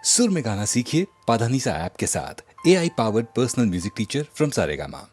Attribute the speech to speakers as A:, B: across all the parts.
A: सुर में गाना सीखिए पाधानीसा ऐप के साथ। AI powered personal music teacher from Saregama.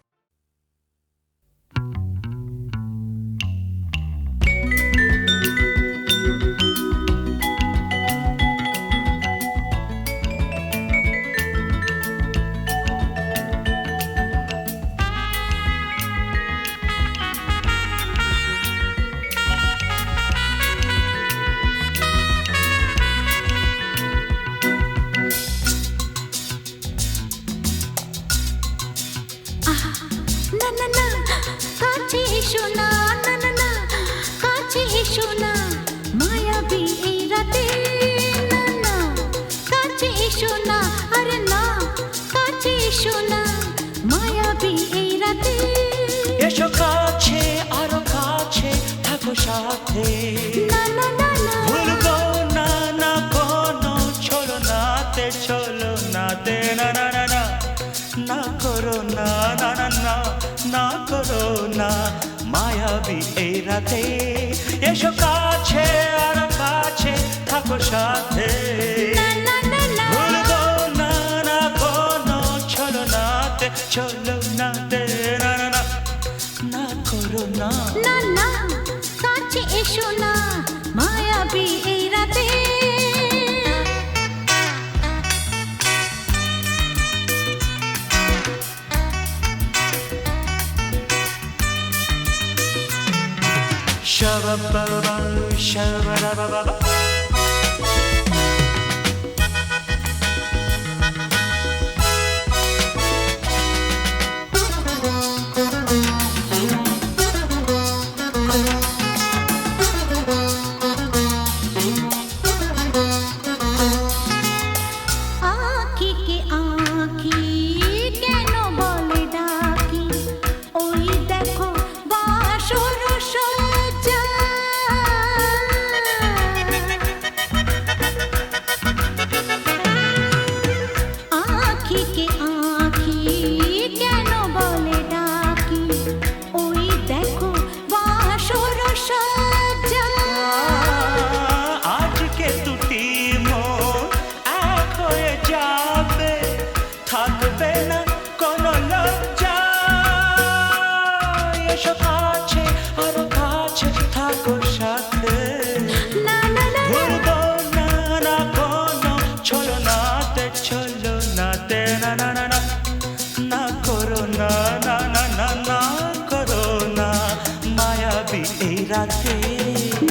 B: এসো কাছে আরো কাছে থাকো সাথে ভুলবো না না কোনো চলো নাতে না না না না না করো না না না না না করো না মায়াবী এই রাতে এসো কাছে আরো কাছে থাকো সাথে ভুলবো না না কোনো চলো নাতে না না না না করো না
C: না না কাছে এসো না মায়াবী এই রাতে
B: Shabba-ba-ba, shabba-ba-ba-ba.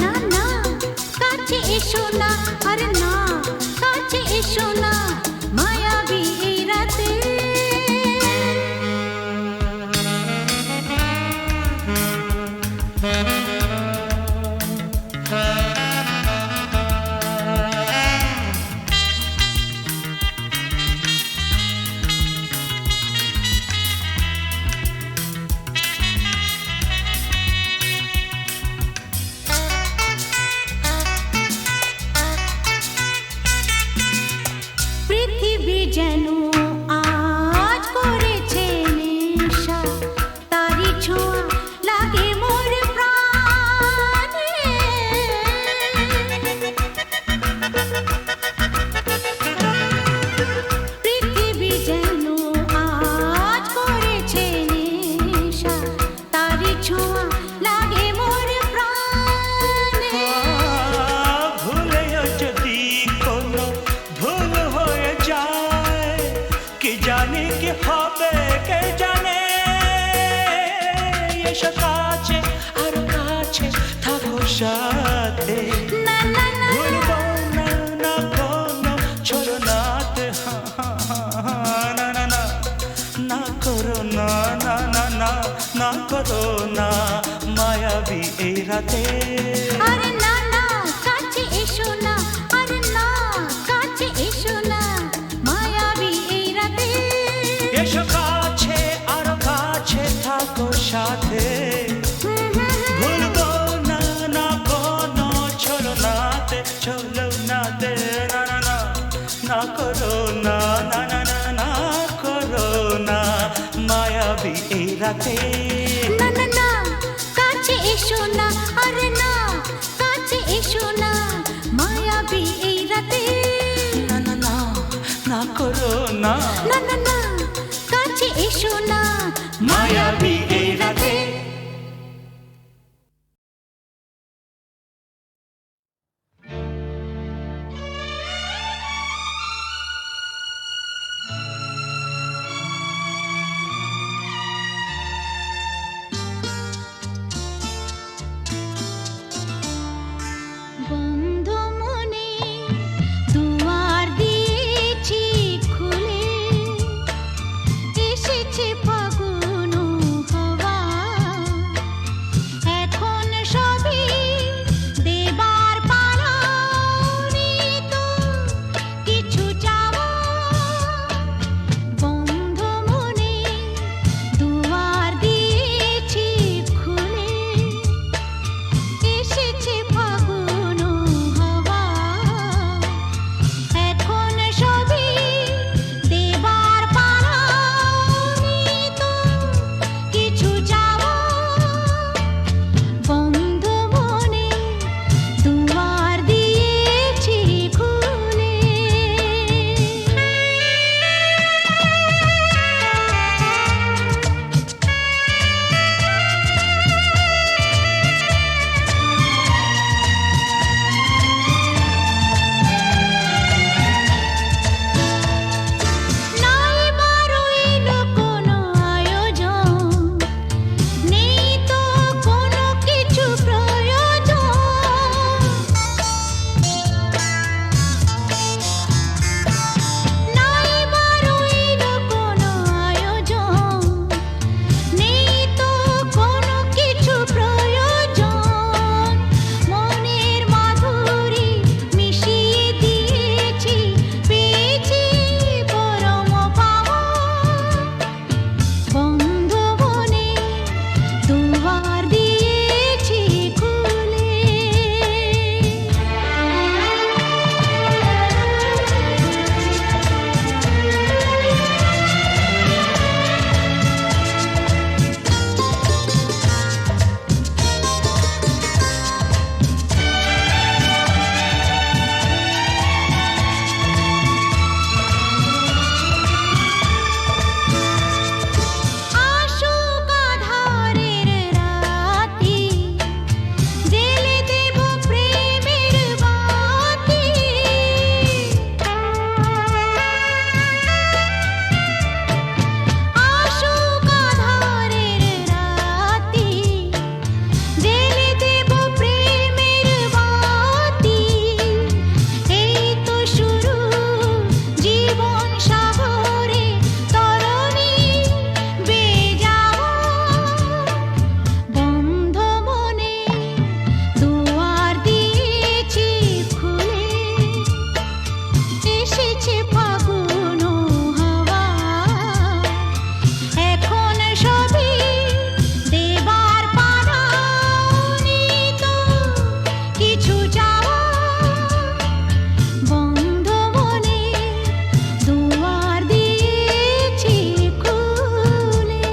C: না না কাছে এসো না আরে না কাছে এসো না মায়াবী এই রাতে যেন আজ করেছে নেশা তারি ছোঁয়া লাগে মোর প্রাণে পৃথিবী যেন আজ করেছে নেশা তারি ছোঁয়া লাগে মোর প্রাণে
B: ভুলেও যদি কোনো ভুল হয়ে যায় কি জানি কি হবে কে জানে এসো কাছে আরো কাছে থাকো সাথে ভুলবো না না কোনো চলো নাতে না না না না করো না না না না না করো না মায়াবী এই রাতে
C: আরে না না কাছে এসো না আরে না কাছে এসো না মায়াবী এই রাতে
B: এসো কাছে আরো কাছে থাকো সাথে ভুলবো না না কোনো চলো নাতে না না না না করো না না না না না করো না মায়াবী এই রাতে
C: না না না কাছে এসো না আরে না কাছে এসো না মায়াবী এই রাতে
B: না না না করো না
C: না না না কাছে এসো না
B: মায়াবী এই রাতে
C: বন্ধ মনে দুয়ার দিয়েছি খুলে এসেছে ফাগুন হাওয়া এখন সবই দেবার পালা তো কিছু চাওয়া বন্ধ মনে দুয়ার দিয়েছি খুলে এসেছে ফাগুন হাওয়া এখন সবই দেবার পালা তো কিছু যাওয়া বন্ধ মনে দুয়ার দিয়েছি খুলে নাই বারইল কোনো আয়োজন নেই তো কোনো কিছু প্রয়োজন নাই বারইল কোনো আয়োজন নেই তো কোনো কিছু প্রয়োজন মনের মাধুরী মিশিয়ে দিয়েছি পেয়েছি পরম পাওয়া বন্ধ মনে দুয়ার দিয়েছি খুলে আসুক আধারের রাতি জেলে দেব প্রেমের বাতি আসুক আধারের রাতি জেলে দেব প্রেমের বাতি এই তো শুরু জীবন সাগরে তরণী বেজাওয়া বন্ধ মনে দুয়ার দিয়েছি খুলে এসেছে ফাগুন হাওয়া এখন সবই দেবার পালা তো কিছু যাওয়া বন্ধ মনে দুয়ার দিয়েছি খুলে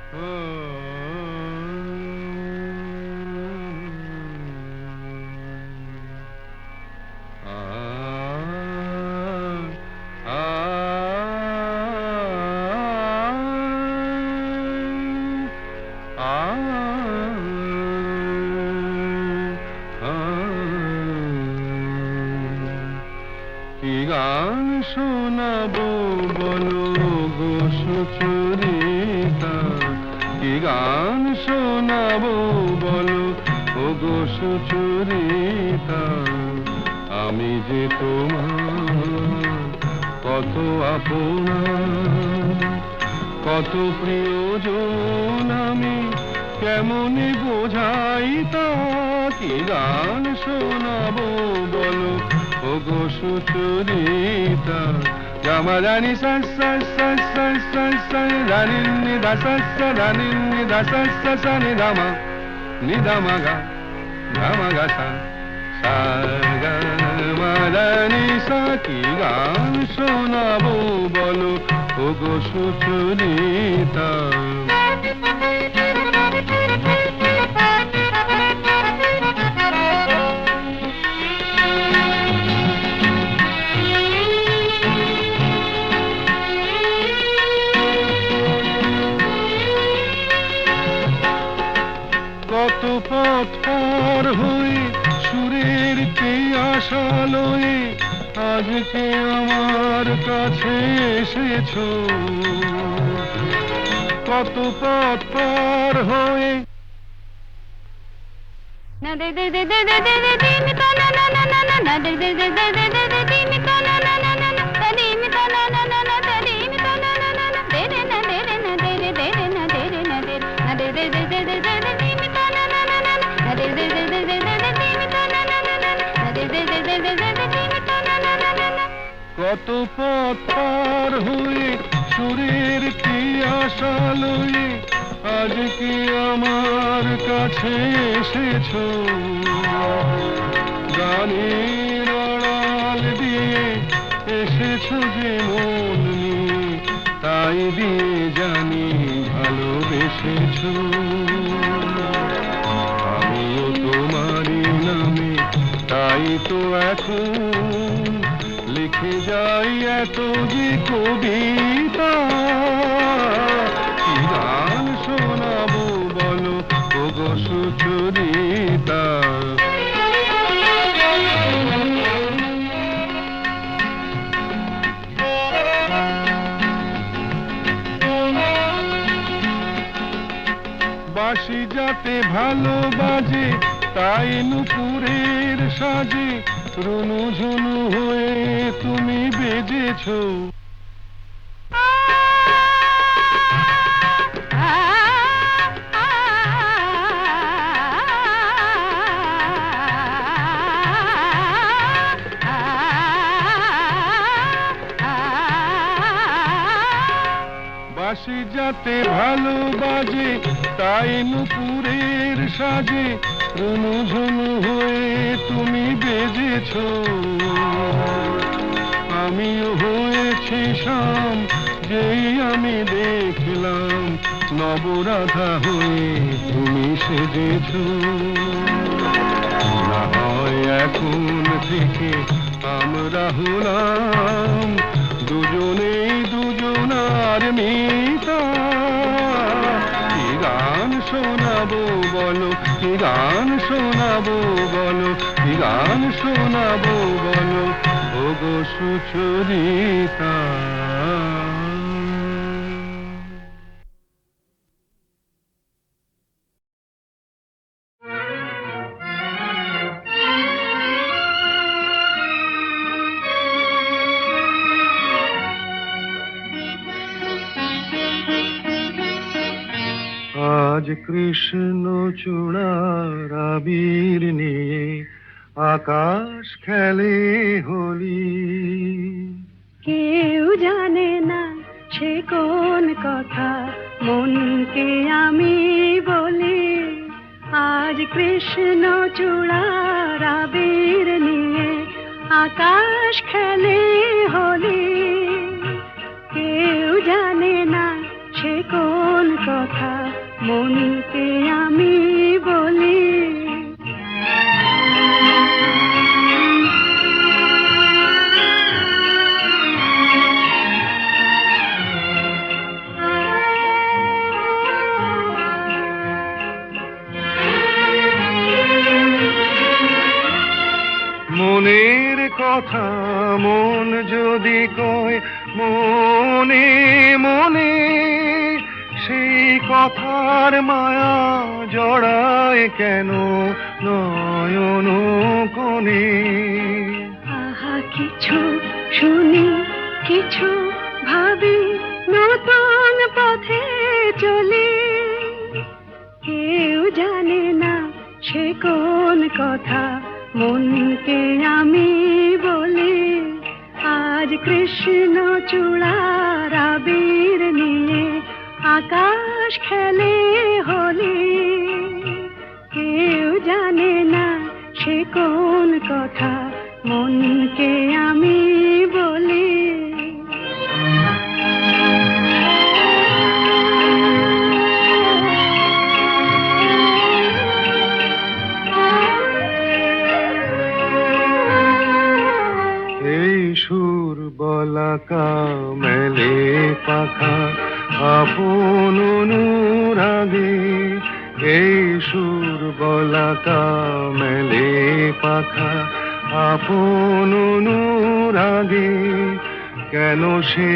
D: কি গান শোনাবো বলো গো সুচরিতা, কি গান শোনাবো বলো ও গো সুচরিতা, আমি যে তোমার কত আপনা, কত প্রিয়জন আমি কেমনে বোঝাই তা, কি গান শোনাবো বলো ও গো সুচরিতা। গামারানি সা সা সা সা সা সা রানি নি দা সা সা রানি নি দা সা সা সা নি দা মা গা সা সা গা মা রানি সা, কি গান শোনাবো বলো ও গো সুচরিতা। কত পথ পার হয়ে সুরের আশা লয়ে আজকে আমার কাছে এসেছো, কত পথ পার হয়ে
C: না দে দে দে দে দে দে দে দে মি তা না না না না না দে দে দে দে দে দে দে দে মি তা না না না না না দে মি তা না না না না দে মি তা না না না না দে রে না দে রে না দে রে দে রে না দে রে না দে না দে দে দে দে দে দে দে মি তা না না না না না দে দে দে দে দে দে দে মি তা না না না না না দে দে দে দে দে দে দে মি তা না না না না।
D: কত পথ পার হয়ে সুরের আশা লয়ে আজকে আমার কাছে এসেছো, গানের আড়াল দিয়ে এসেছো যে মন নিয়ে, তাই দিয়ে জানি ভালোবেসেছো। আমিও তোমারই নামে তাই তো এখন লিখে যাই এত যে কবিতা, কি গান শোনাবো বলো ও গো সুচরিতা। বাঁশি যাতে ভালো বাজে তাই নুপুরের সাজে রুনু ঝুনু হয়ে তুমি বেজেছো, বাঁশি যাতে ভালো বাজে তাই নুপুরের সাজে রুনু ঝুনু হয়ে তুমি বেজেছো, আমিও হয়েছি শাম যেই আমি দেখলাম নবরাধা হয়ে তুমি সেজেছো। না হয় এখন থেকে আমরা হলাম দুজনেই দুজনার মিতা, কি গান শোনাবো বলো, কি গান শোনাবো বলো, কি গান শোনাবো বলো ও গো সুচরিতা। আজ কৃষ্ণ চূড়ার আবির নিয়ে আকাশ খেলে হোলি,
C: কেউ জানে না সে কোন কথা মনকে আমি বলি, আজ কৃষ্ণ চূড়ার আবির নিয়ে আকাশ খেলে হোলি, কেউ জানে না সে কোন
E: কথা মনকে আমি বলি।
D: মনের কথা মন যদি কয় মনে মনে, সেই কথার মায়া জড়ায় কেন নয়ন কোণে।
E: আহা কিছু শুনি কিছু ভাবি, নতুন পথে চলি। কেউ জানে না সে কোন কথা মনকে আমি বলি। আজ কৃষ্ণ চূড়ার আবির নিয়ে আকাশ খেলে হোলি। কেউ জানে না সে কোন কথা মনকে আমি বলি।
D: এই সুর বলাকা মেলে পাখা আপন অনুরাগে। এই সুর বলাকা মেলে পাখা আপন অনুরাগে। কেন সে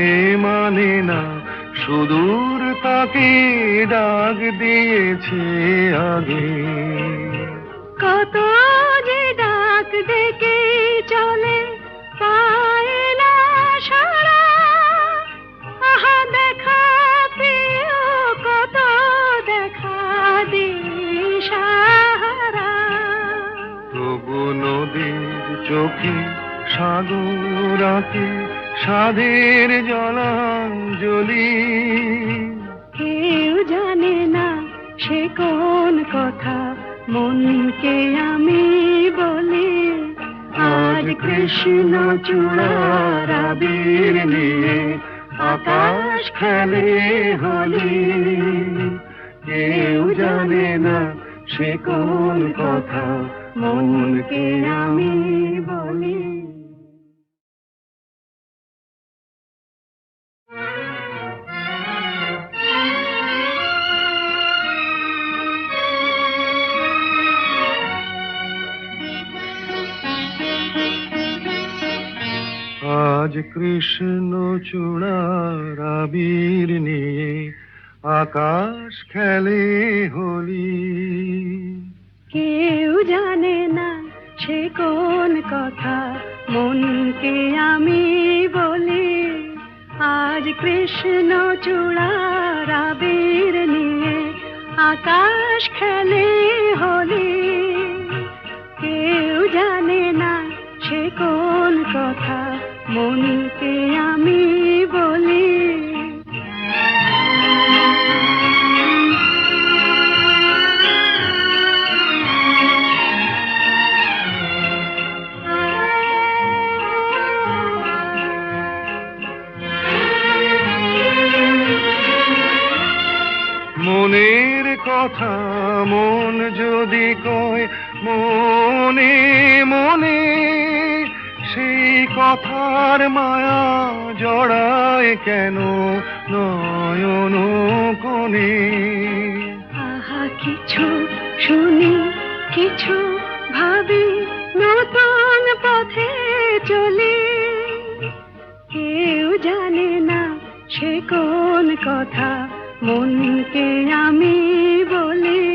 D: মানে না সুদূর তাকে ডাক দিয়েছে আগে।
E: কত যে ডাক ডেকে চলে পায় না সারা। আহা দেখা প্রিয় কত দেখা দিশাহারা।
D: তবু নদীর চোখে সাগর আঁকে সাধের জলাঞ্জলি।
E: কেউ জানে না সে কোন কথা মনকে আমি বলি। আজ কৃষ্ণ চূড়ার আবির নিয়ে আকাশ খেলে হোলি। কেউ জানে না সে কোন কথা মনকে আমি বলি।
D: আজ কৃষ্ণ চূড়ার আবির নিয়ে আকাশ খেলে হোলি।
E: কেউ জানে না সে কোন কথা মনকে আমি বলি। আজ কৃষ্ণ চূড়ার আবির নিয়ে আকাশ খেলে হোলি। কেউ জানে না সে কোন কথা মনকে আমি বলি।
D: মনের কথা মন যদি কয় মনে মনে, সেই কথার মায়া জড়ায় কেন নয়ন কোণে।
E: আহা কিছু শুনি কিছু ভাবি, নতুন পথে চলি। কেউ জানে না সে কোন কথা মনকে আমি বলি।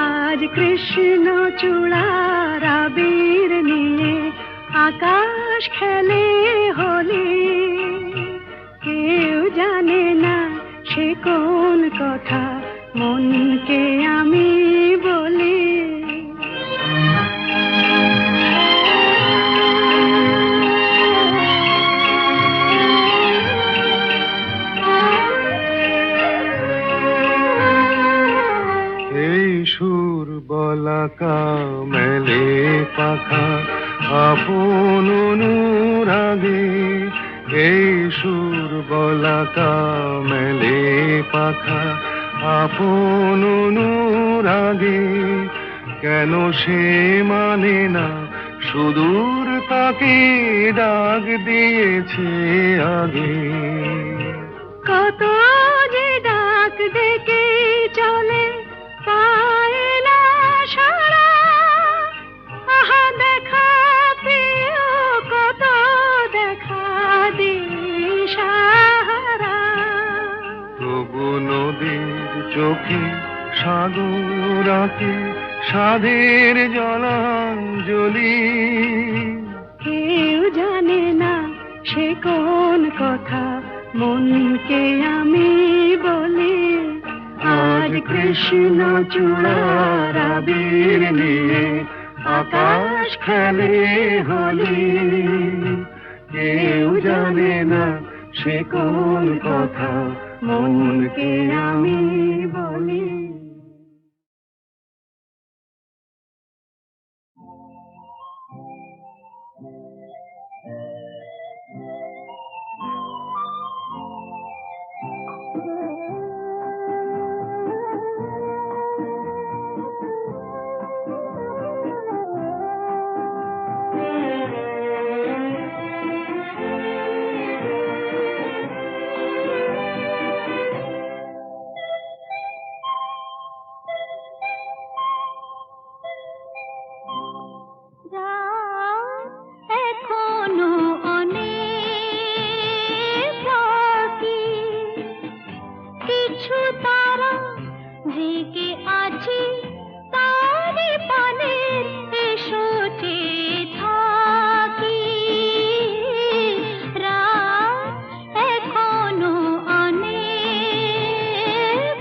E: আজ কৃষ্ণ চূড়ার আবির নিয়ে আকাশ খেলে হোলি। কেউ জানে না সে কোন কথা মনকে আমি বলি।
D: এই সুর বলাকা মেলে পাখা আপন অনুরাগে। এই সুর বলাকা মেলে পাখা আপন অনুরাগে কেন সে মানে না সুদূর তাকে ডাক দিয়েছে আগে।
E: কত যে ডাক ডেকে চলে পায় না সারা, আহা দেখা পেও কত দেখা দিশাহারা।
D: তবু নদীর চোখে সাগর আঁকে সাধের জলাঞ্জলি।
E: কেউ জানে না সে কোন কথা মনকে আমি বলি।
D: আজ কৃষ্ণ চূড়ার আবির নিয়ে আকাশ খেলে হোলি। কেউ জানে না সে কোন কথা মনকে আমি বলি।
C: এখনো অনেক বাকি, কিছু তারা জেগে আছে তারে পানে এসো চেয়ে থাকি। রাত এখনো অনেক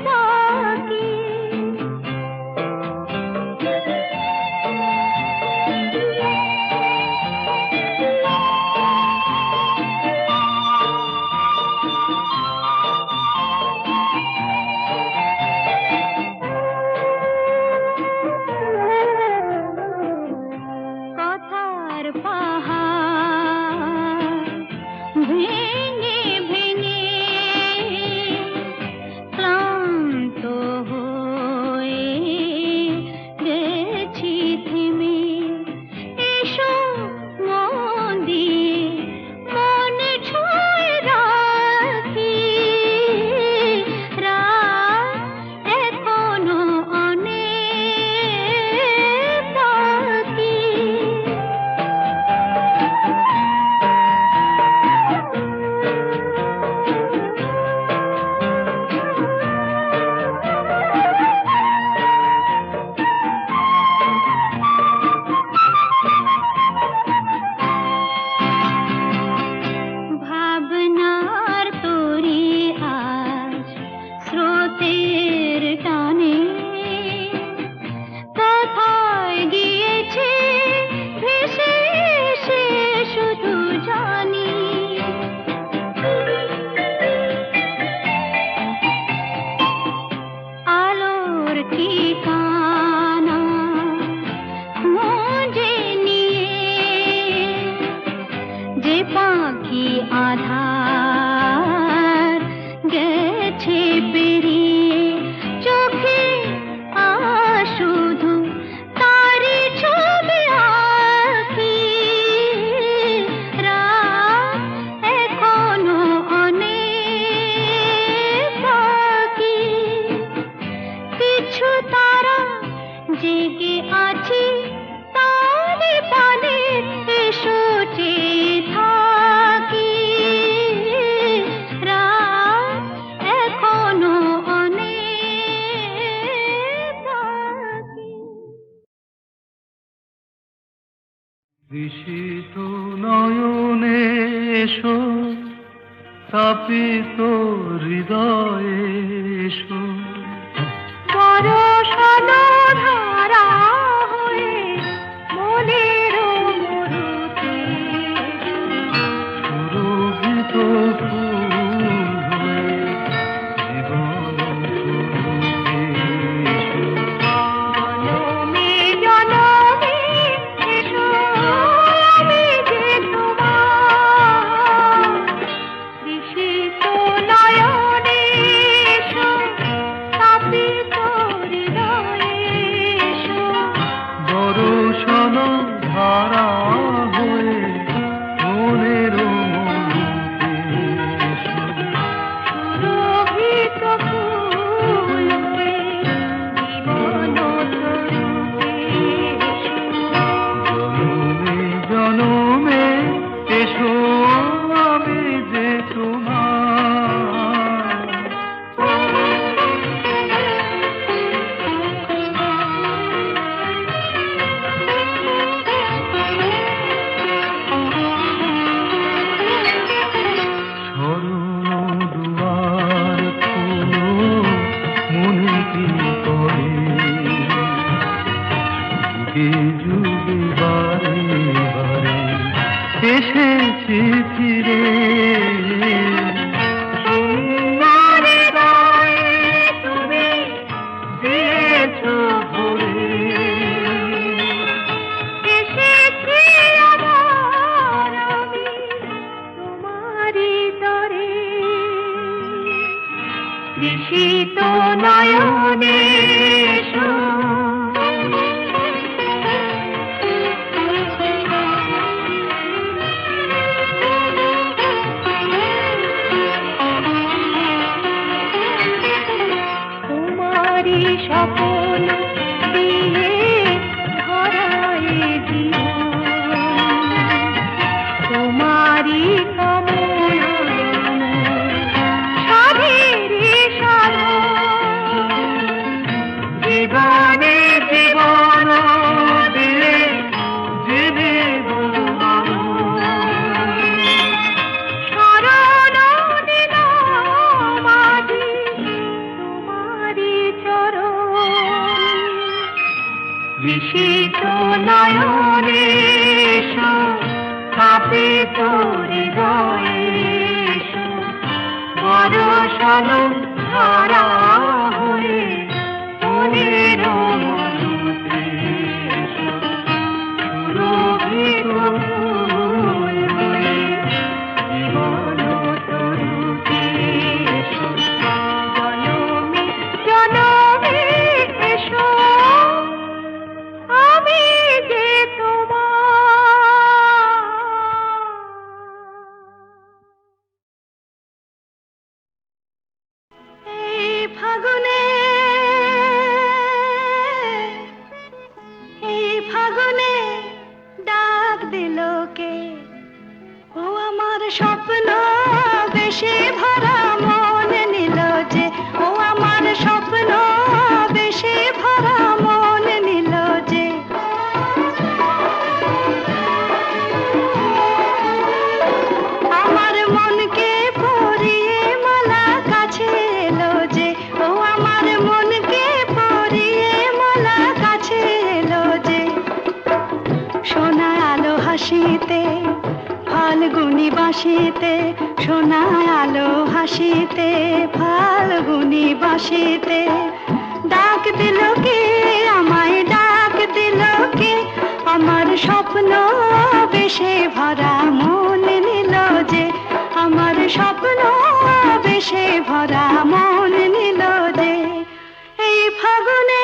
C: বাকি। কথার পাহাড় ভেঙে ভেঙে ক্লান্ত হয়ে গেছি থেমে। এসো মন দিয়ে মন ছুঁয়ে রাখি। রাত এখনো অনেক বাকি। ভাবনার তরি আজ স্রোতের টানে কোথায় গিয়েছে ভেসে এসে শুধু জানি। আলোর ঠিকানা খুঁজে নিয়ে যে পাখি আধার গেছে পেরিয়ে চোখে শুধু তারি ছবি আঁকি। রাত এখনো অনেক বাকি, কিছু তারা জেগে আছে তারে পানে এসো চেয়ে থাকি। রাত এখনো অনেক বাকি।
D: তৃষিত নয়নে এসো তাপিত হৃদয়ে এসো।
E: বরষণ ধারা হয়ে মনের মরুতে
D: সুরভিত ফুল হয়ে জীবন শুরুতে এসো।
E: জনমে জনমে এসো আমি যে তোমার তৃষিত নয়নে নিশীত নয়নে এসো তোমারি স্বপ্ন দিয়ে ভরায় জীবন তোমারি কামনা সাধেরে সাধন জীবনে জীবন দিলে জীবে শরণ দিলাম আজি তোমারি চরণ নিশীত নয়নে এসো কাঁপে তোর হৃদয়ে এসো বরষণ ধারা হয়ে মনের মধুতে এসো সুরভিত ফুল হয়ে জীবন তরুতে এসো জনমে জনমে এসো আমি যে তোমার এই ফাগুনে ডাক দিল কে ও আমার স্বপ্ন বেশে ভরা মন নিল যে ও আমার স্বপ্ন বেশে ভরা মন নিল যে আমার মনকে পরিয়ে মালা কাছে এলো যে ও আমার মনকে পরিয়ে মালা কাছে এলো যে সোনা আলো হাসিতে ফাল্গুনি বাসিতে সোনা আলো হাসিতে ফাল্গুনি বাসিতে ডাক দিল কে আমায় ডাক দিল কে আমার স্বপ্ন বেশে ভরা মন নিল যে আমার স্বপ্ন বেশে ভরা মন নিল যে এই ফাগুনে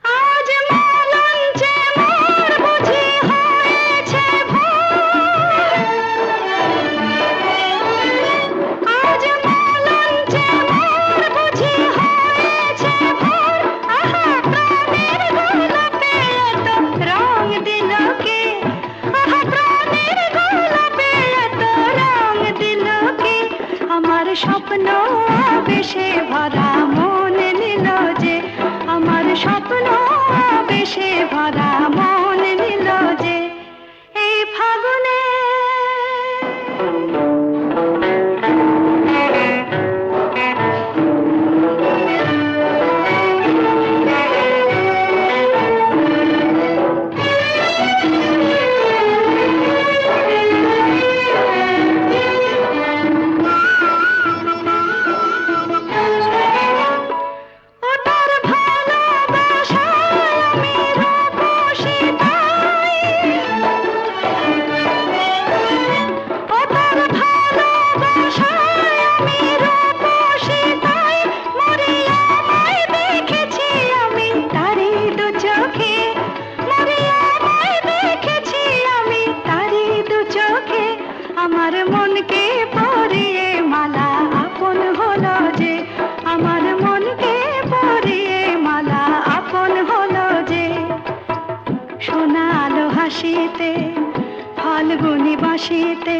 E: আজ মলঞ্চে মোর বুঝি হয়েছে ভোর আজ মলঞ্চে মোর বুঝি হয়েছে ভোর আহা প্রাণের গোলাপে এত রং দিল কে আহা প্রাণের গোলাপে এত রং দিল কে আমার স্বপ্ন বেশে ভরা মন নিল যে আমার স্বপ্ন বেশে ভরা মন নিল যে এই ফাগুনে ও তার ভালোবাসায় আমি রূপসী তাই ও তার ভালোবাসায় আমি রূপসী তাই মরিয়া আমায় দেখেছি আমি তারি দু চোখে মরিয়া আমায় দেখেছি আমি তারি দু চোখে আমার মনকে পরিয়ে মালা আপন হলো যে আমার মনকে পরিয়ে মালা আপন হলো যে সোনা আলো হাসিতে ফাল্গুনি বাসিতে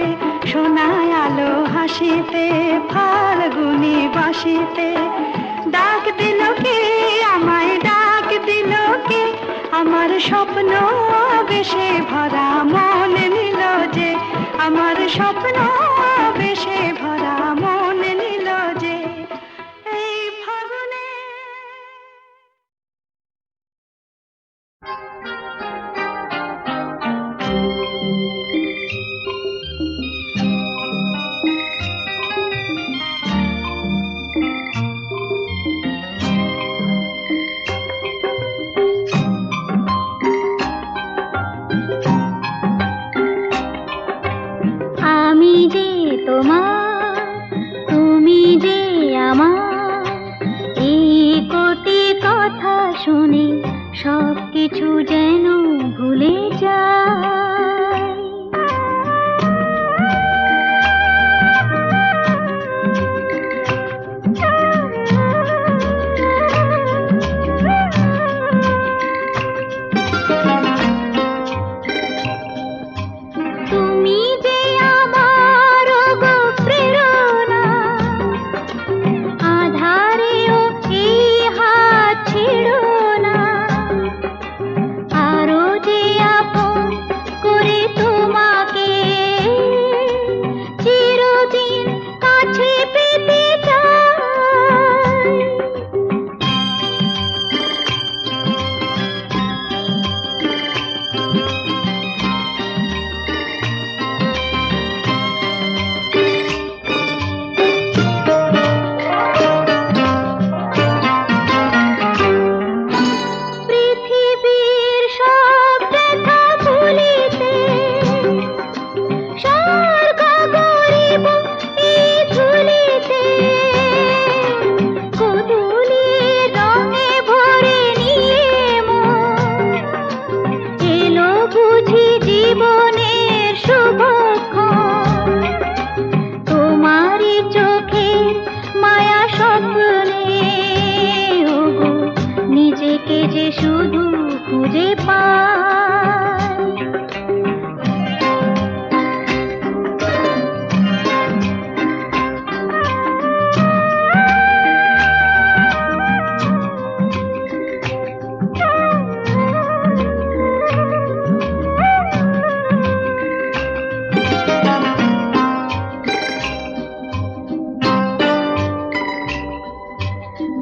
E: সোনা আলো হাসিতে ফাল্গুনি বাসিতে ডাক দিল কে আমায় ডাক দিল কে আমার স্বপ্ন বেশে ভরা মন নিল যে আমার স্বপ্ন বেশে ভরা মন নিল যে এই ফাগুনে
C: শুনে সব কিছু যেন ভুলে যায়। তুমি যে আমার গো প্রেরণা, আধারেও এই হাত ছেড়ো না, আরো যে আপন করে তোমাকে চিরদিন কাছে পেতে চাই। পৃথিবীর সব ব্যথা ভুলিতে স্বর্গ গরিব এই ধুলিতে, গোধূলির রঙে ভরে নিয়ে মন এলো বুঝি জীবনের শুভক্ষণ। তোমারই চোখে মায়া স্বপ্নে ওগো নিজেকে যে শুধু খুঁজে পাই।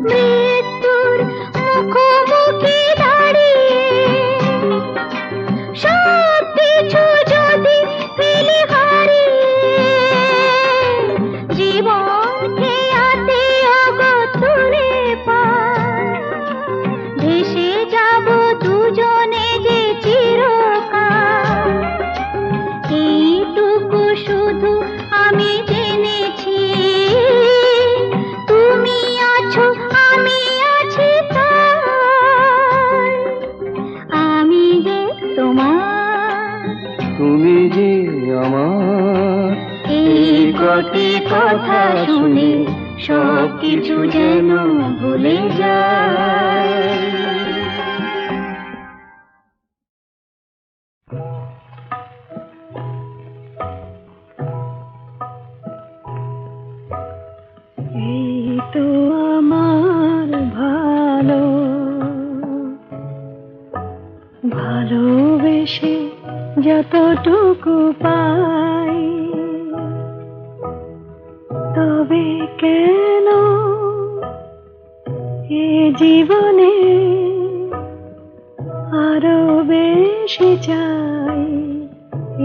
C: মৃত্যুর মুখোমুখি দাঁড়িয়ে সব কিছু যদি ফেলে হারিয়ে, জীবন খেয়াতে অগতুরে পায় ভেসে যাব দুজনে যে চিরকাল। এইটুকু শুধু আমি জেনেছি, তুমি আছো আমি আছি তাই। আমি যে তোমার,
D: তুমি যে আমার,
C: এই কটি কথা শুনে সব কিছু যেন ভুলে যায়। এই তো আমার ভালো, ভালোবেসে যতটুকু পাই, তবে কেন এ জীবনে আরো বেশি চাই।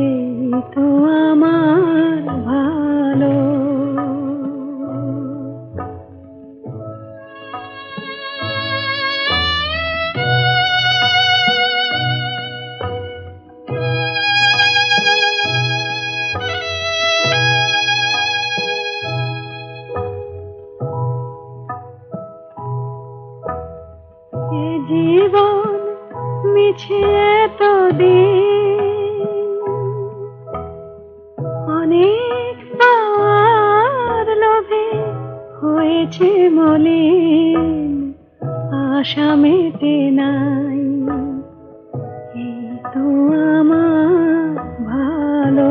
C: এই তো আমার ভালো। এ জীবন মিছে এতদিন, অনেক পাওয়ার লোভে হয়েছে মলিন, আশা মেটে নাই। এই তো আমার ভালো।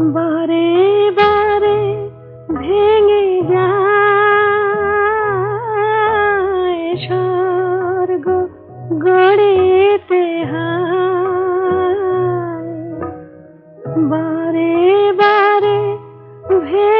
E: বারে বারে ভেঙে যায় স্বর্গ গড়েতে হায় বারে বারে ভেঙে